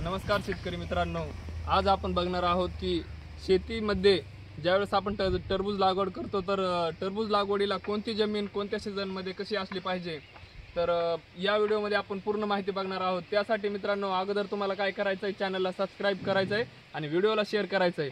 नमस्कार शेतकरी मित्रांनो, आज आपण बघणार आहोत की शेतीमध्ये ज्यावेळेस आपण टरबूज लागवड करतो तर टरबूज लागवडीला कोणती जमीन कोणत्या सीझनमध्ये कशी असली पाहिजे। तर या व्हिडिओमध्ये आपण पूर्ण माहिती बघणार आहोत। त्यासाठी मित्रांनो अगोदर तुम्हाला काय करायचं आहे, चॅनलला सबस्क्राइब करायचं आहे आणि व्हिडिओला शेअर करायचं आहे।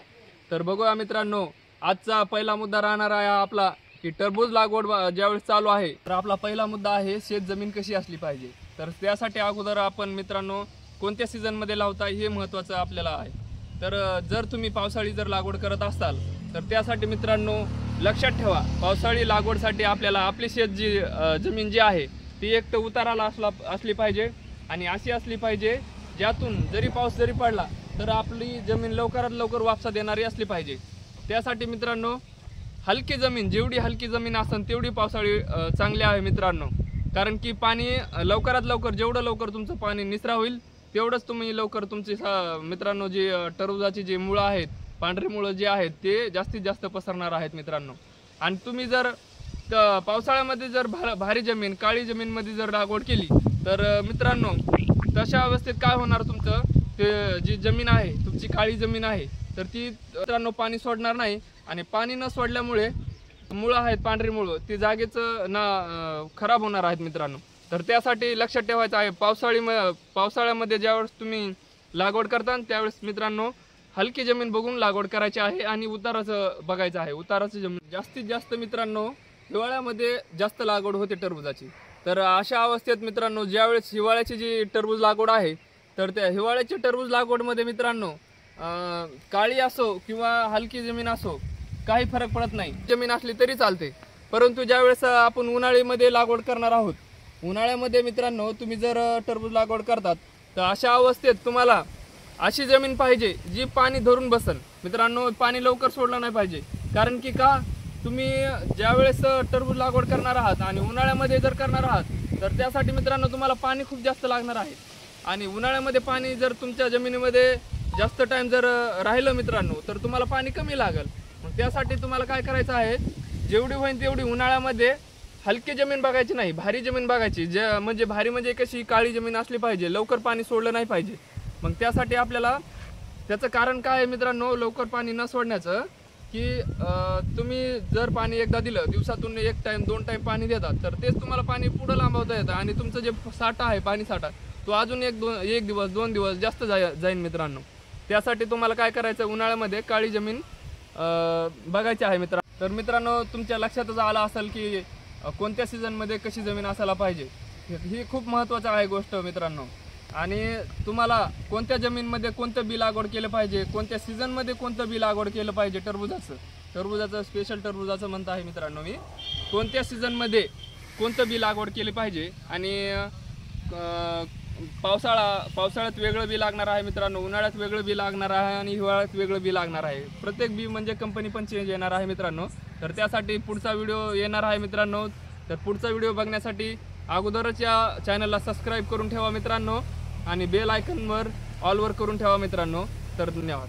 तर बघूया मित्रांनो, आजचा पहिला मुद्दा राहणार आहे आपला की टरबूज लागवड ज्यावेळेस चालू आहे तर आपला पहिला मुद्दा आहे शेत जमीन कशी असली पाहिजे। तर त्यासाठी अगोदर आपण मित्रांनो कोणत्या सीझनमध्ये लावता हे महत्त्वाचं आपल्याला आहे। तर जर तुम्ही पावसाळी जर लागवड करत असाल तर त्यासाठी मित्रांनो लक्षात ठेवा, पावसाळी लागवडसाठी आपल्याला आपली शेत जी जमीन जी आहे ती एक तर उताराला असली पाहिजे आणि अशी असली पाहिजे ज्यातून जरी पाऊस जरी पडला तर आपली जमीन लवकरात लवकर वापसा देणारी असली पाहिजे। त्यासाठी मित्रांनो हलकी जमीन, जेवढी हलकी जमीन असेल तेवढी पावसाळी चांगली आहे मित्रांनो, कारण की पाणी लवकरात लवकर जेवढं लवकर तुमचं पाणी निचरा होईल तेवढंच तुम्ही लवकर तुमची मित्रांनो जी टरबूजाची जी मुळं आहेत, पांढरी मुळं जी आहेत ते जास्तीत जास्त पसरणार आहेत मित्रांनो। आणि तुम्ही जर पावसाळ्यामध्ये जर भारी जमीन काळी जमीनमध्ये जर लागवड केली तर मित्रांनो तशा अवस्थेत काय होणार, तुमचं ते जी जमीन आहे तुमची काळी जमीन आहे तर ती मित्रांनो पाणी सोडणार नाही आणि पाणी न सोडल्यामुळे मुळं आहेत पांढरी मुळं ती जागेच खराब होणार आहेत मित्रांनो। तर त्यासाठी लक्षात ठेवायचं आहे, पावसाळ्यामध्ये ज्यावेळेस तुम्ही लागवड करता त्यावेळेस मित्रांनो हलकी जमीन बघून लागवड करायची आहे आणि उताराचं बघायचं आहे। उताराची जमीन जास्तीत जास्त मित्रांनो हिवाळ्यामध्ये जास्त लागवड होते टरबूजाची। तर अशा अवस्थेत मित्रांनो ज्यावेळेस हिवाळ्याची जी टरबूज लागवड आहे तर त्या हिवाळ्याची टरबूज लागवडमध्ये मित्रांनो काळी असो किंवा हलकी जमीन असो काही फरक पडत नाही, जमीन असली तरी चालते। परंतु ज्यावेळेस आपण उन्हाळ्यामध्ये लागवड करणार आहोत, उन्हाळ्यामध्ये मित्रांनो तुम्ही जर टरबूज लागवड करतात तर अशा अवस्थेत तुम्हाला अशी जमीन पाहिजे जी पाणी धरून बसल मित्रांनो, पाणी लवकर सोडलं नाही पाहिजे। कारण की का तुम्ही ज्यावेळेस टरबूज लागवड करणार आहात आणि उन्हाळ्यामध्ये जर करणार आहात तर त्यासाठी मित्रांनो तुम्हाला पाणी खूप जास्त लागणार आहे आणि उन्हाळ्यामध्ये पाणी जर तुमच्या जमिनीमध्ये जास्त टाइम जर राहिलं मित्रांनो तर तुम्हाला पाणी कमी लागेल। मग त्यासाठी तुम्हाला काय करायचं आहे, जेवढी होईल तेवढी उन्हाळ्यामध्ये हलकी जमीन बघायची नाही, भारी जमीन बघायची। म्हणजे भारी म्हणजे कशी काळी जमीन असली पाहिजे, लवकर पाणी सोडलं नाही पाहिजे। मग त्यासाठी आपल्याला त्याचं कारण काय आहे मित्रांनो, लवकर पाणी न सोडण्याचं की तुम्ही जर पाणी एकदा दिलं, दिवसातून एक टाइम 2 टाइम पाणी देतात तर तेच तुम्हाला पाणी पुढं लांबवता येतं आणि तुमचं जे साठा आहे पाणी साठा तो अजून एक दिवस 2 दिवस जास्त जाईल मित्रांनो। त्यासाठी तुम्हाला काय करायचं, उन्हाळ्यामध्ये काळी जमीन बघायची आहे मित्रांनो। तर मित्रांनो तुमच्या लक्षातच आलं असेल की कोणत्या सीझनमध्ये कशी जमीन असायला पाहिजे, ही खूप महत्त्वाचं आहे गोष्ट मित्रांनो। आणि तुम्हाला कोणत्या जमीनमध्ये कोणतं बी लागवड केलं पाहिजे, कोणत्या सीझनमध्ये कोणतं बी लागवड केलं पाहिजे, टरबूजाचं स्पेशल टरबूजाचं म्हणत आहे मित्रांनो मी, कोणत्या सीझनमध्ये कोणतं बी लागवड केली पाहिजे। आणि पावसाळ्यात वेगळं बी लागणार आहे मित्रांनो, उन्हाळ्यात वेगळं बी लागणार आहे आणि हिवाळ्यात वेगळं बी लागणार आहे। प्रत्येक बी म्हणजे कंपनी पण चेंज येणार आहे मित्रांनो। तर त्यासाठी पुढचा व्हिडिओ येणार आहे मित्रांनो। तर पुढचा व्हिडिओ बघण्यासाठी अगोदरच या चॅनलला सबस्क्राइब करून ठेवा मित्रांनो आणि बेल आयकॉनवर ऑलवर करून ठेवा मित्रांनो। तर धन्यवाद।